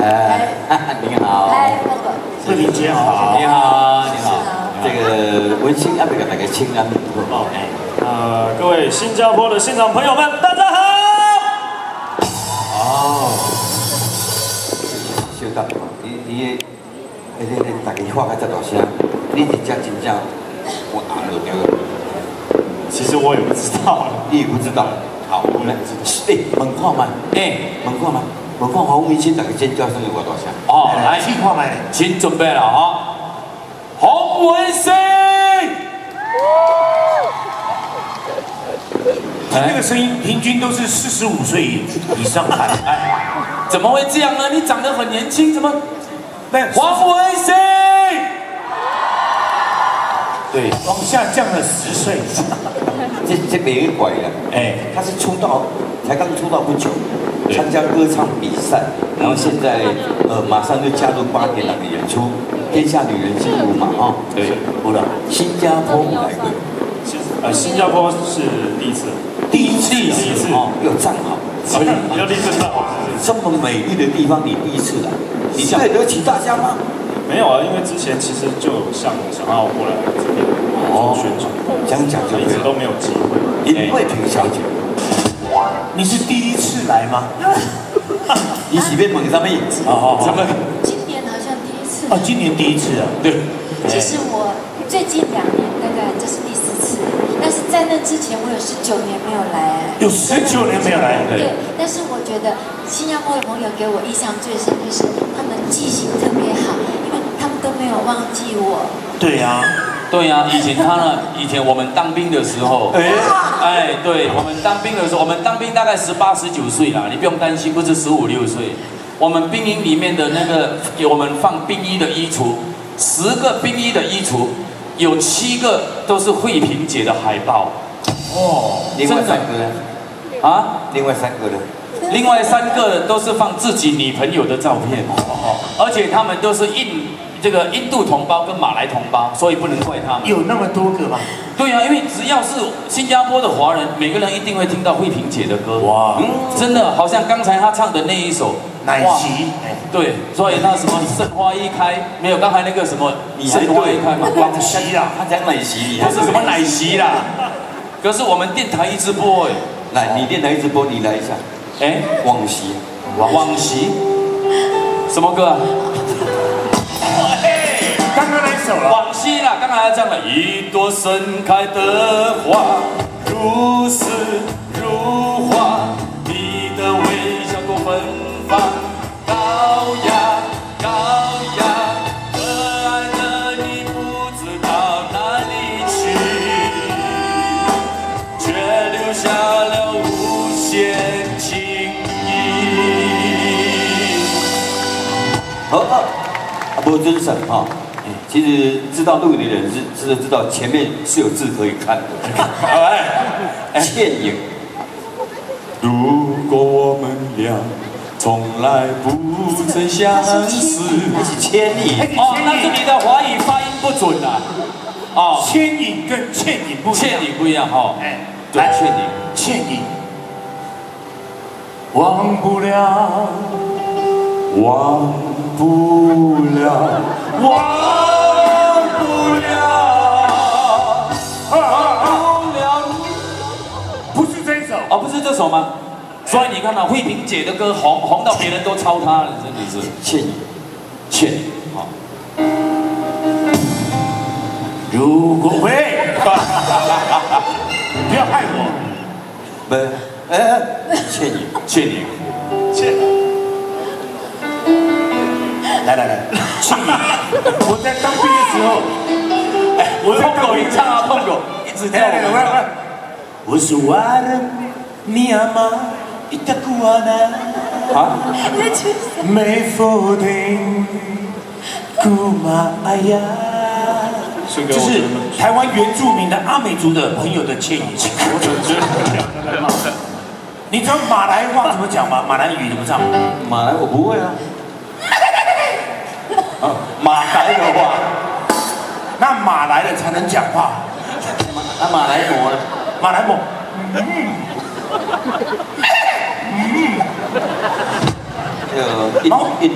你好，慧玲姐好，你好，你好，这个温馨要不给大家请安。各位新加坡的现场朋友们，大家好。哦，小等，你大家话较这大声，你真正我按落掉了。其实我也不知道，你也不知道。好，我们来，问看嘛，问看嘛。我看黄文清大家尖叫声有多大声？哦，来，计划来，请准备了哈。洪文兴，那个声音平均都是45岁以上吧？哎，怎么会这样呢？你长得很年轻，怎么？黄文兴，对，往下降了10岁。这别怪了，他是才刚出道不久。参加歌唱比赛，然后现在马上就加入8点档的演出，《天下女人心》舞嘛，哈，对，舞了。新加坡舞来过，新加坡是第一次，第一次哦，又站好，所以要立正站好。这么美丽的地方，你第一次来，你对得起大家吗？没有啊，因为之前其实就有想要过来这边做宣传，讲就一直都没有机会。林慧萍小姐。你是第一次来吗？你是边问什么？什么？今年好像第一次。哦，今年第一次啊。对。其实我最近2年，大概这是第4次，但是在那之前我有19年没有来。有19年没有来。对，但是我觉得新加坡的朋友给我印象最深就是他们记性特别好，因为他们都没有忘记我。对呀。对呀，以前我们当兵的时候，对，我们当兵的时候，我们当兵大概18、19岁啦，你不用担心，不是15、16岁。我们兵营里面的那个给我们放兵衣的衣橱，10个兵衣的衣橱，有7个都是慧萍姐的海报。哦，另外3个呢？啊？另外3个呢？另外3个都是放自己女朋友的照片，而且他们都是印度同胞跟马来同胞，所以不能怪他们。有那么多个吗？对啊，因为只要是新加坡的华人，每个人一定会听到慧萍姐的歌。哇，真的好像刚才她唱的那一首《奶昔》。对，所以那什么盛花一开，没有刚才那个什么盛花一开嘛，往昔啊，他讲奶昔，不是什么奶昔啦。可是我们电台一直播来，你电台一直播，你来一下。往昔，往昔，什么歌啊？刚刚那一首了。往昔啦，刚才唱了一朵盛开的花，如诗如画，你的微笑多芬芳，高雅高雅，可爱的你不知道哪里去，却留下了无限情意。好，不尊神哈。其实知道录影的人知道前面是有字可以看的。倩影。如果我们俩从来不曾相识，那是千里。哦，那是你的华语发音不准啊。哦，牵引跟倩影不一样。倩影不一样哈。对，倩影。倩影。忘不了，忘不了，忘。哦，不是这首吗？所以你看到慧萍姐的歌红到别人都抄她了，真的是倩影，倩影，好。如果喂，不要害我。不，倩影，倩影，来，倩影。我在当兵的时候，我碰狗一唱啊，碰狗一直跳。我是华人。Myanmar itakuana没否定kuma aya， 这是台湾原住民的阿美族的朋友的歉意。你知道马来话怎么讲吗？马来语怎么唱？马来我不会啊。马来的话，那马来的才能讲话。那马来貘呢？马来貘。印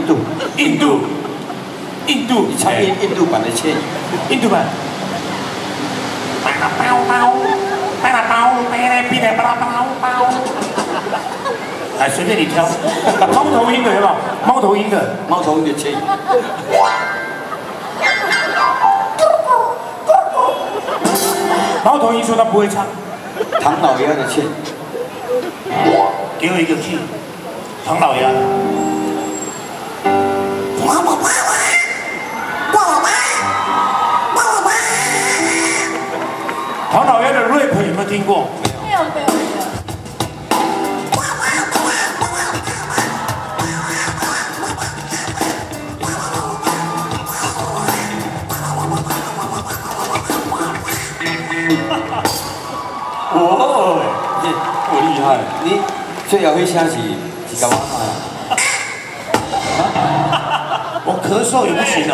度，你唱印度版的倩影，印度版。来，随便你挑。猫头鹰的有没有？猫头鹰的倩影。猫头鹰说他不会唱。唐老鸭的倩影。给我一个 key。唐老鸭。唐老鸭的 rap 有没有听过？没有。哦，我厉害！你最后会写是干嘛嘛？我咳嗽也不行哦。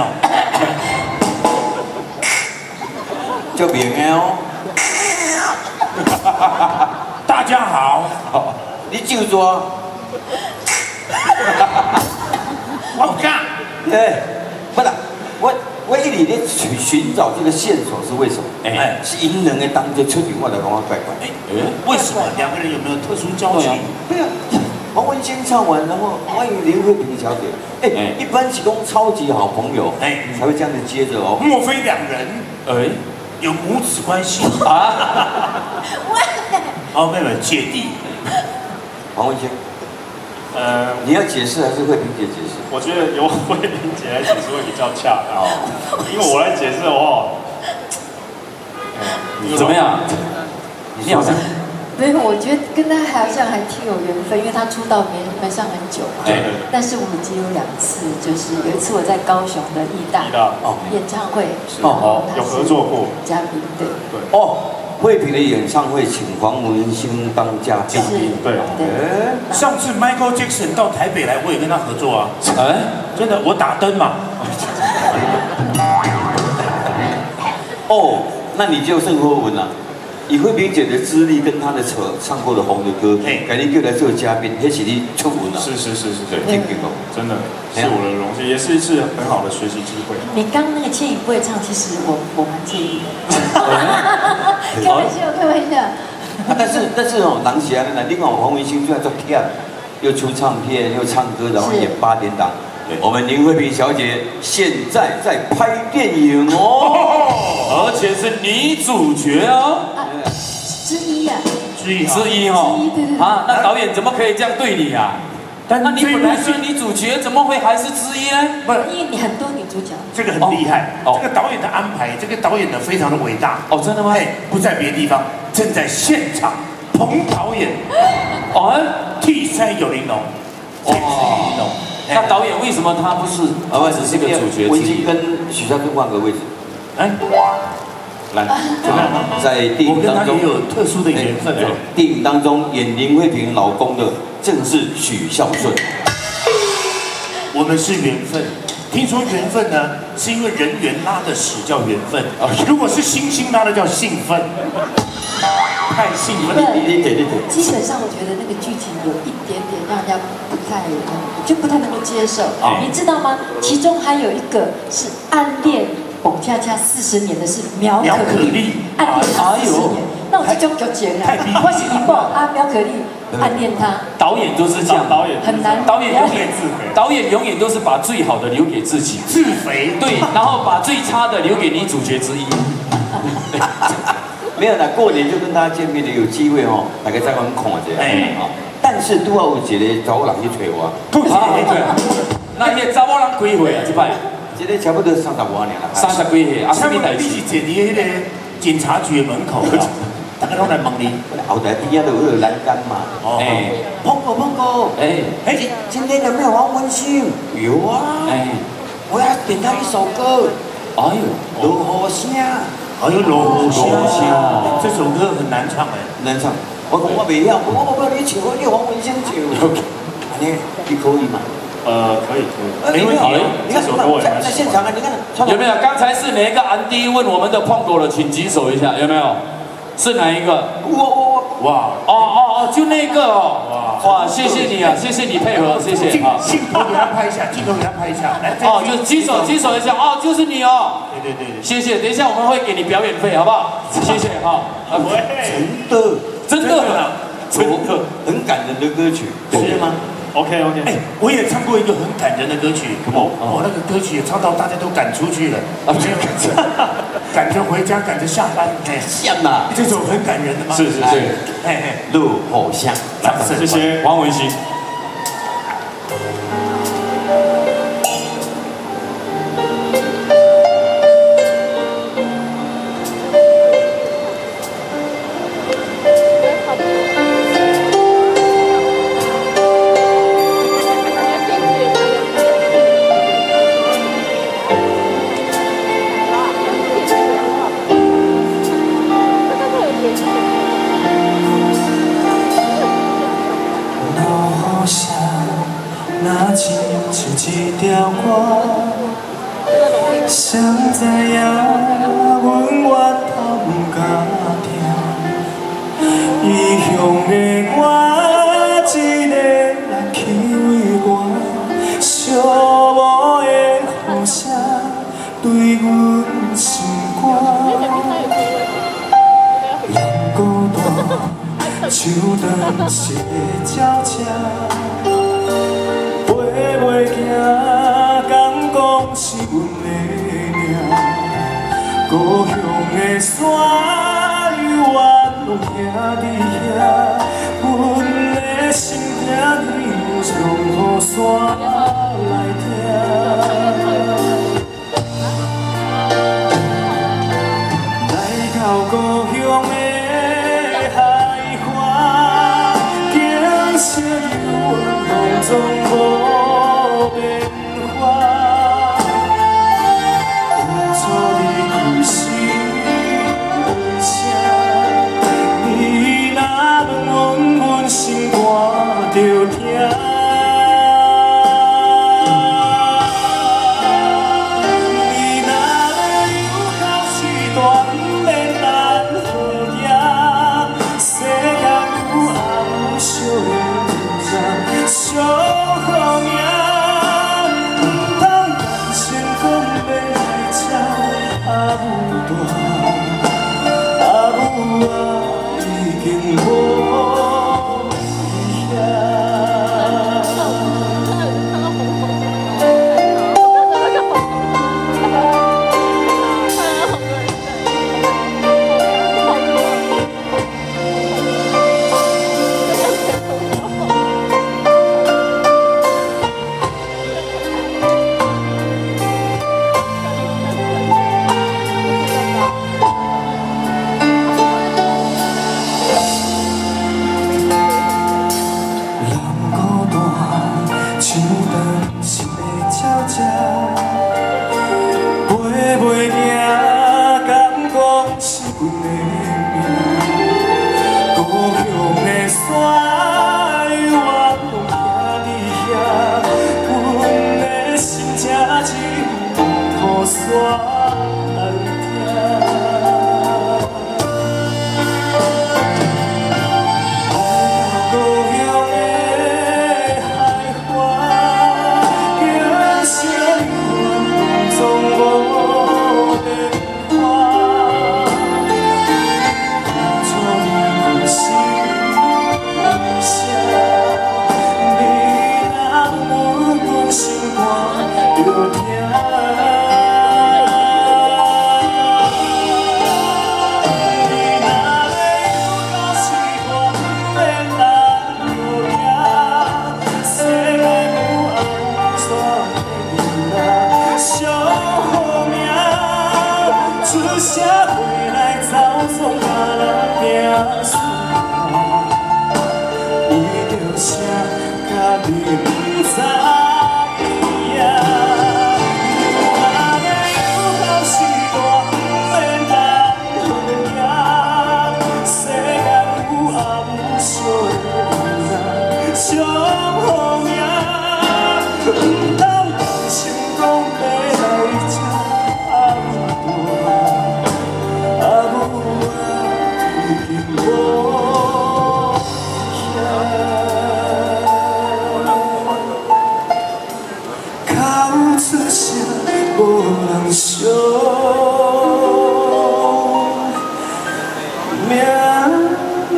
就明的哦。大家好，你就说，我干。对，不是我一直在寻找这个线索是为什么？是因两个当着出庭，我来讲我怪怪。为什么两个人有没有特殊交情？对啊，黄文先唱完，然后欢迎林慧萍小姐。一般是讲超级好朋友，才会这样子接着哦。莫非两人有母子关系啊？哦，没有，姐弟。黄文先，你要解释还是慧萍姐解释？我觉得由慧萍姐来解释会比较恰当，因为我来解释的话，怎么样？你好像没有，我觉得跟他好像还挺有缘分，因为他出道没上很久嘛。但是我们只有2次，就是有一次我在高雄的艺大演唱会，有合作过嘉宾，对。慧萍的演唱会请黄文兴当嘉宾，对。上次 Michael Jackson 到台北来，我也跟他合作啊。真的，我打灯嘛。那你就胜过文了。以慧萍姐的资历跟她的唱过的红的歌，改天就来做嘉宾，那是你出文了。是，对，听听哦，真的是我的荣幸，也是一次很好的学习机会。你刚那个倩影不会唱，其实我蛮介意的。开玩笑。但是哦，人是安尼啦，你看黄文兴虽然做跳，又出唱片，又唱歌，然后演8点档。我们林慧萍小姐现在在拍电影哦，而且是女主角哦，之一啊，之一哦，对。啊，那导演怎么可以这样对你啊？那你本来是女主角，怎么会还是之一呢？不是，因为你很多女主角。这个很厉害，这个导演的安排，这个导演呢非常的伟大。真的吗？不在别的地方，正在现场。彭导演，替身有玲珑，那导演为什么他不是？只是个主角之一。跟许孝顺换个位置。来，在电影当中也有特殊的缘分。电影当中演林慧萍老公的正是许孝顺。我们是缘分。听说缘分呢，是因为人缘拉的屎叫缘分，如果是星星拉的叫兴奋。太兴奋了！基本上我觉得那个剧情有一点点让人家不太能够接受。你知道吗？其中还有一个是暗恋蹦恰恰40年的是苗可丽，暗恋他40年，那我就纠结了。我是一报苗可丽暗恋他。导演都是这样，很难。导演永远都是把最好的留给自己，自肥。对，然后把最差的留给女主角之一。没有啦，过年就跟大家见面的，有机会哦，大家再看看一下。但是拄好有一个查某人去找我。那迄个查某人几岁啊？这摆？这个差不多30多年啦。30几岁，什么代志？你是坐伫迄个警察局的门口，大家拢来问你。后台边仔都有栏杆嘛。碰过。今天有没有黄文兴？有啊。我要点他一首歌。落雨声。落雨声，这首歌很难唱难唱。我讲我袂晓，我你唱，你黄文兴唱。你可以吗？可以。没问题。这首歌我也蛮喜欢。在现场啊，你看有没有？刚才是哪一个安迪问我们的碰狗了，请举手一下，有没有？是哪一个？哇，就那个哦。哇，谢谢你啊，谢谢你配合，谢谢啊。镜头给他拍一下，镜头给他拍一下，来。就举手一下，就是你哦。对，谢谢，等一下我们会给你表演费，好不好？谢谢哈。真的，很感人的歌曲，是吗？ OK， 哎，我也唱过一个很感人的歌曲，那个歌曲也唱到大家都赶出去了，赶着回家，赶着下班，像啊，这首很感人的吗？是，路好像，谢谢黄文熙。 那亲像一条歌，谁知影阮越头不敢听，异乡的我一个人去为我，寂寞的雨声对阮心肝，人孤单，像断线的鸟车。 袂行，敢讲是阮的命。故乡的山犹原拢徛伫遐，阮的心痛你让雨伞来听。来到故乡的海花，景色犹原拢总无。 变化，当初你开始为啥？你若问阮心肝着疼。你若要有到时段，免咱好赢。世间有暗有小的伤好命。 阿母大，阿母啊，已经无遐。哭出声，无人伤。命命。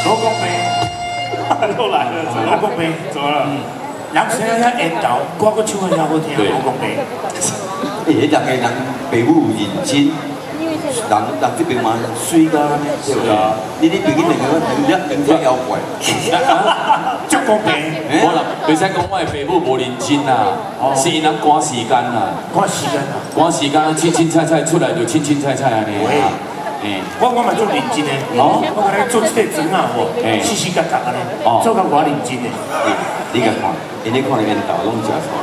罗公杯，又来了，罗公杯，怎么了？人生遐缘投，歌个唱得遐好听，罗公杯。迄两个人父母认真，人这边嘛水噶，对不对？你朋友两只妖怪，足公平，我啦，袂使讲我的父母无认真啦，是因人赶时间啦，赶时间啊！赶时间，青青菜菜出来就青青菜菜安尼。我嘛做认真的，我甲你做这个砖啊，吼，时时角角安尼，做甲我认真的。你甲看，因你看烟斗拢食草，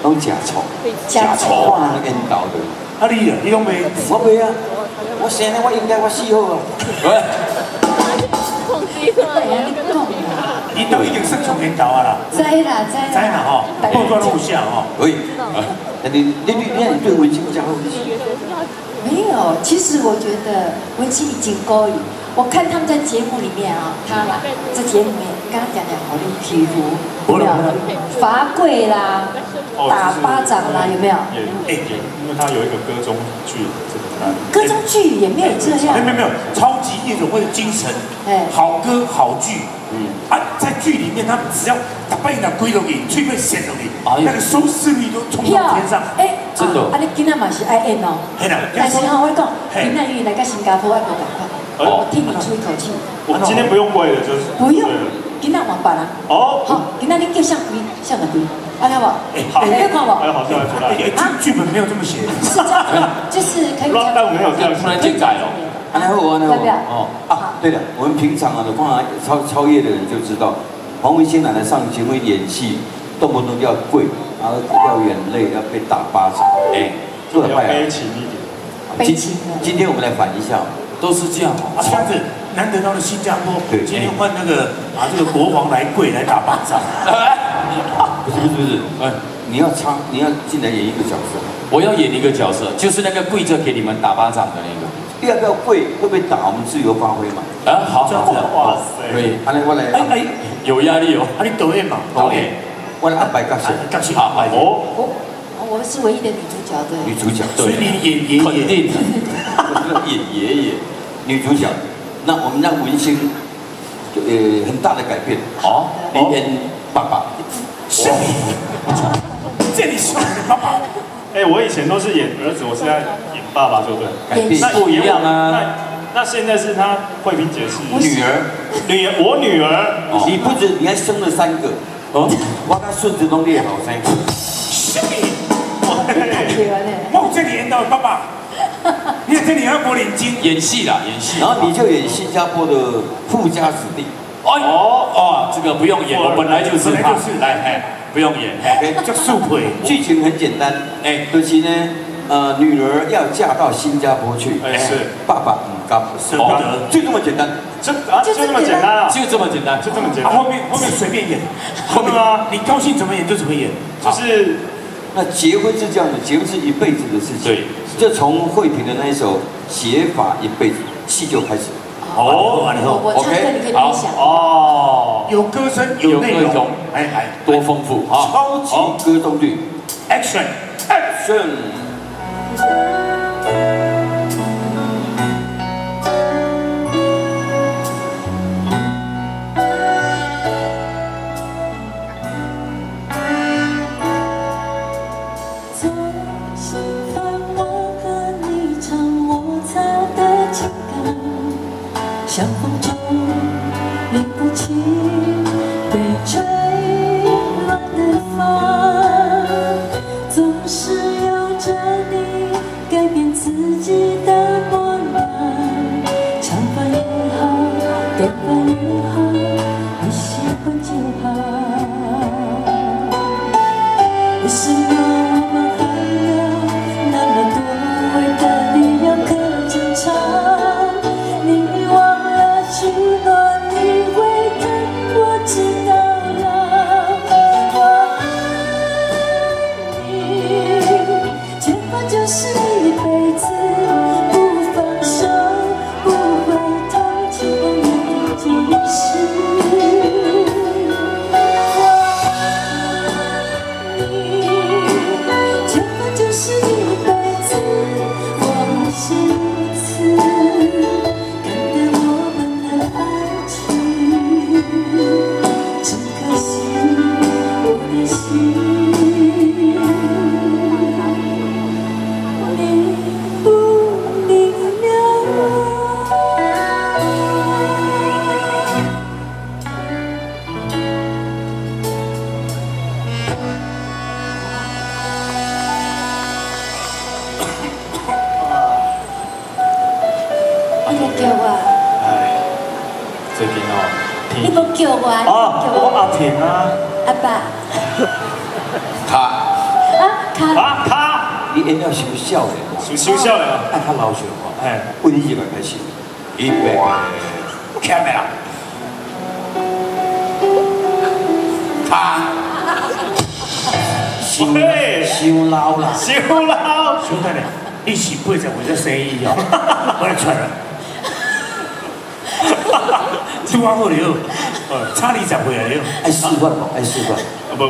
拢食草，看烟斗的。啊你啊，你拢袂？我袂啊，我生了我应该我死好啊。伊都已经算从烟头啊啦。知啦，知啦吼，报告录像吼。可以，你对文青家好。没有，其实我觉得文青已经够矣。我看他们在节目里面啊，他啦，在节目里面刚刚讲好的皮肤，有没有？罚跪啦，打巴掌啦，有没有？因为他有一个歌中剧，这个歌中剧也没有这样。没有，超级夜总会的精神，好歌好剧，在剧里面他们只要打扮一点归落去，吹被显落去，那个收视率都冲到天上。真的。啊，你今仔嘛是爱演哦。但是哈，我讲，今仔因为来到新加坡爱无赶快，我替你出一口气。我今天不用跪了，就是不用，今仔换别人。哦，好，今仔你叫向贵，向哪贵？安尼无？好，有看无？还有好像来出来。剧本没有这么写。是这样，就是可以。但我没有这样，突然间改了。安好安好。要不要？哦啊，对了，我们平常啊，看超越的人就知道，黄文兴奶奶上节目演戏，动不动就要跪，然后掉眼泪，要被打巴掌，做得坏啊。悲情一点。悲情的。今天我们来反一下，都是这样。这样子难得到了新加坡，今天换那个这个国王来跪来打巴掌。不是，你要进来演一个角色。我要演一个角色，就是那个跪着给你们打巴掌的那个。要不要跪？会不会打？我们自由发挥嘛。好，这样子。哇塞。可以。我来。有压力哦。你导演嘛？导演。我来安排角色。角色好。我们是唯一的女主角，对。女主角。所以你演爷爷。肯定。演爷爷。女主角。那我们让文星，很大的改变。你演爸爸。是你。这里是我的爸爸。我以前都是演儿子，我现在演爸爸，就对。改变不一样啊。那现在是他慧萍姐是女儿，我女儿。你不止，你还生了3个。我跟孙子都列好3个。是你。我这里演到爸爸。你在这里要我领巾。演戏啦，演戏。然后你就演新加坡的富家子弟。这个不用演，我本来就是他。来，不用演，叫素培。剧情很简单，就是呢，女儿要嫁到新加坡去，是爸爸舍不得，就这么简单，就这么简单啊，就这么简单，就这么简单。后面随便演，后面啊，你高兴怎么演就怎么演，就是那结婚是这样的，结婚是一辈子的事情，对，就从慧萍的那一首《写法一辈子》戏就开始。我唱歌你可以分享。有歌声有内容，多丰富，超级歌中剧 ，Action。像风中拎不起被吹乱的发，总是有着你改变自己的模样。长发也好，短发也好，你喜欢就好。为什么我们还有那么多爱的理由可争吵？你忘了去你来叫我，哎，最近哦，你无叫我，你啊，叫我，我阿平啊，阿爸，他，卡，啊卡，你演了收笑的，收笑了，按他老血话，哎，为你这个开始，预备，开麦啦，他，收老啦，收老，兄弟呢，你是80岁的生意哦，我来传了。拄啊好了，差20岁了，爱示范不？爱示范，不，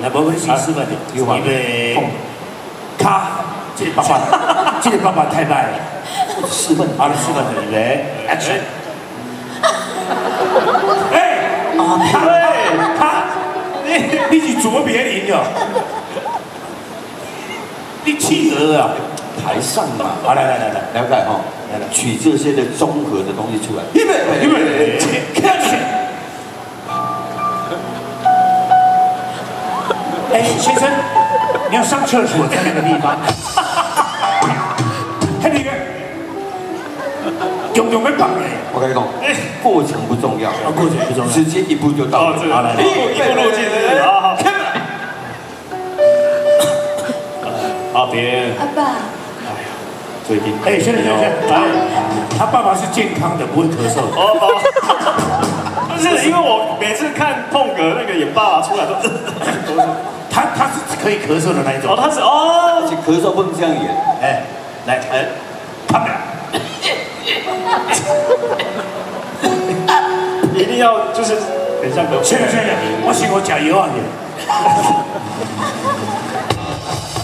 那无你先示范的，因为卡，这个爸爸太歹了，示范，好，你示范的预备 ，action。卡，你是左别林的，你企鹅啊？台上嘛，好，来，了解哈，取这些的综合的东西出来，预备，开始。哎，先生，你要上厕所，在那个地方。那个，用要绑嘞。我跟你讲，过程不重要，过程不重要，直接一步就到。这个好来，一步路径是好，阿平，阿爸，最近，哎，先生，他爸爸是健康的，不会咳嗽。不是因为我每次看碰哥那个演爸爸出来都，他是可以咳嗽的那一种。他是而且咳嗽不能这样演，哎，来，他们一定要就是很像个。先生，我请我加油啊你。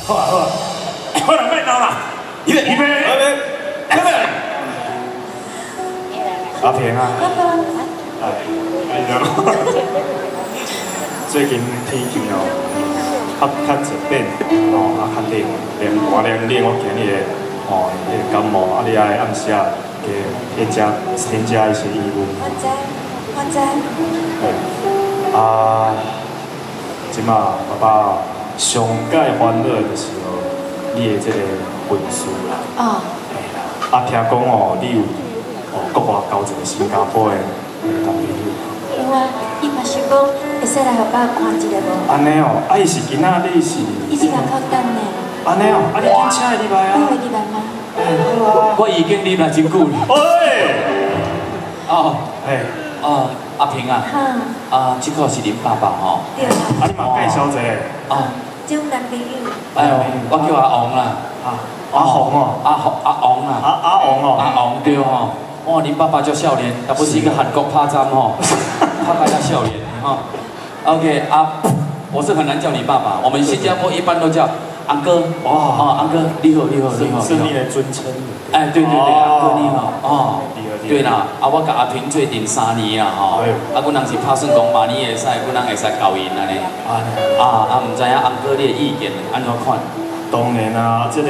好啊，快点卖刀了，预备，阿平啊，阿爸，最近天气哦，较一变哦，较冷，冷，我今日哦，那个感冒，你爱暗时啊，给添加一些衣物。我知，对，即马爸爸上界烦恼的时候，你的这个婚事啦，哦，听讲哦，你有国外交一个新加坡的男朋友。因为伊嘛想讲，会使来互爸看一个无？安尼哦，伊是囡仔，你是？伊只能靠等呢。安尼哦，你紧请伊入来啊？你会入来吗？我已经入来真久了。喂，阿平啊，这个是恁爸爸吼。对啦。你嘛介绍一下。这种男朋友。哎呦，我叫阿王啦。阿红哦。阿王啦。阿王哦。阿王对吼。哇，恁爸爸叫少年，他不是一个韩国趴站吼，他爸叫少年哈。OK 我是很难叫你爸爸，我们新加坡一般都叫安哥。安哥，你好。是你的尊称。哎，对，安哥你好。对啦，我甲阿平做阵3年啦吼，阮人是拍算讲嘛，你会使，阮人会使交因安尼。唔知影安哥你的意见安怎看？当然啊，这个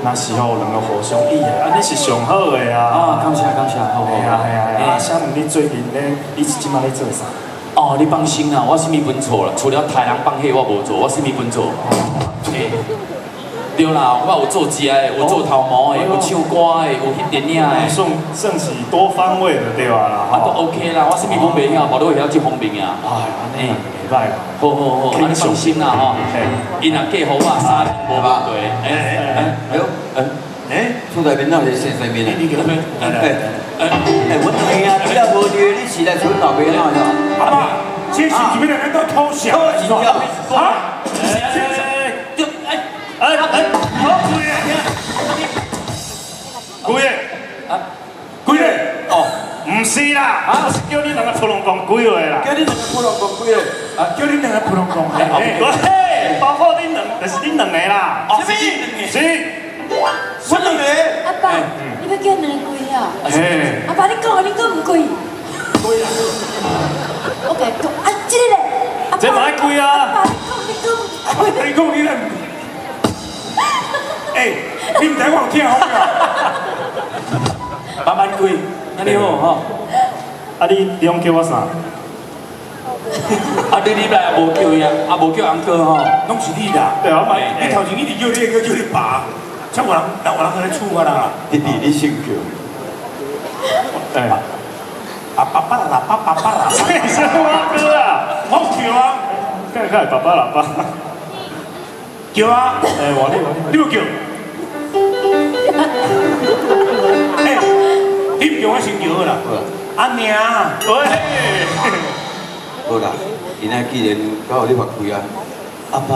若是吼两个互相意的，安尼是上好的啊。感谢，好。系啊。想问你最近咧，你即马咧做啥？你放心啦，我什么本错啦，除了豺狼放屁我无做，我什么本做？对啦，我有做食的，有做头毛的，有唱歌的，有翕电影的，算是多方位的对吧啦？都 OK 啦，我什么本袂晓，无都会晓这方面啊。安尼袂歹啦。好，你放心啦吼，因若嫁互我3年无问题。出来面那是线上面的。我等下你要无约，你起来存老爸那是吧？阿爸，这是你们两个都偷笑，偷笑啊！几月？唔是啦，是叫你两个普通讲几月啦？叫你两个普通讲几月？叫你两个普通讲。嘿，包括恁两，就是恁两个啦。是。我两个。阿爸，你要叫两个贵啊？嘿。阿爸，你讲唔贵？贵啦。我甲你讲，这个咧。这嘛爱贵啊？阿爸，你讲你讲你咧？你唔知我有听好啊？慢慢贵，安尼好吼。你用叫我啥？你来无叫伊无叫安哥吼，拢是你啦。对啊，你头前一直叫你爸，像我人来厝啊啦。弟弟，你先叫。哎，爸爸啦，爸爸啦，这是我歌啊，我叫啊，看看爸爸喇叭，叫啊，哎，我你有叫？哎，你唔叫我先叫啦，阿娘，喂，好啦，今仔既然刚好你发开啊，阿爸，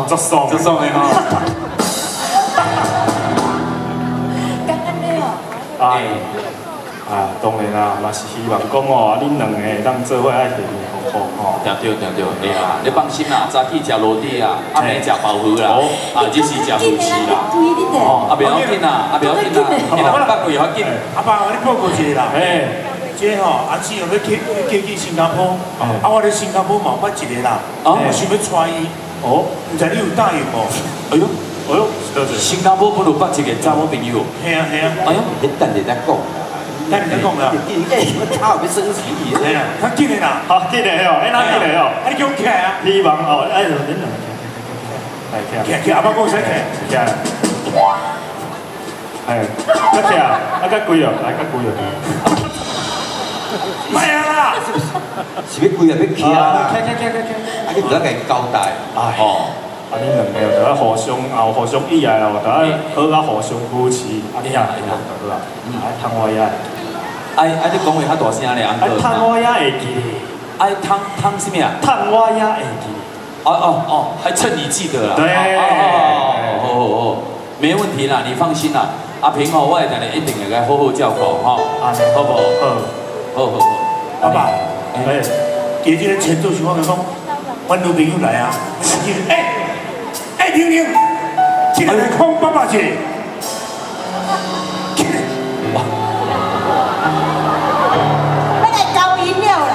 这爽，这送的哈。刚刚那哦，哎，啊，当然啦，嘛是希望讲哦，恁两个当做伙爱幸幸福福哦。对，哎呀，你放心啦，早起食螺底啊，暗暝食包鱼啦，啊，这是食好吃啦。注意你的。啊，不要紧啦，不要紧啦，你若八个月要紧。阿爸，我咧报告一下啦。哎，这吼，阿姊要去新加坡，我咧新加坡嘛捌一个啦，我想要带伊，唔知你有答应无？哎呦，多谢。新加坡不如捌一个查某朋友。系啊，哎呦，你等下再讲。等你再讲啦。哎，我靠，要生气系啊，较紧的啦。好，记得哦，哎，哪记得哦？你叫我起来啊！希望哦，哎，恁两个，来起起，阿爸讲使起。起来。哎，再起啊，啊，较贵哦，来较贵哦。唔系啊啦，是要贵啊，要起啊，起，啊，你唔要甲伊交代。哎，哦，啊，恁两个就要互相后互相意爱哦，就要好啊，互相扶持，啊，你啊，好啦，哎，趁我也，哎，你讲话较大声咧，安哎，哥。趁我也会记，哎，汤什么呀？趁我也会记。哦，还趁你记得啦。对哦，没问题啦，你放心啦。阿平哦，我会等你一定会该好好照顾哈，好不好？好。阿爸，哎，今日个前奏是我讲，阮女朋友来啊，哎，玲玲，进来看爸爸去。要来交饮料啦！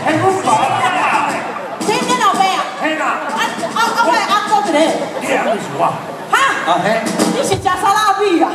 哎，我爸啦，你老爸啊？嘿啦，我来按做一个。你安尼是我。哈？你是食沙拉米啊？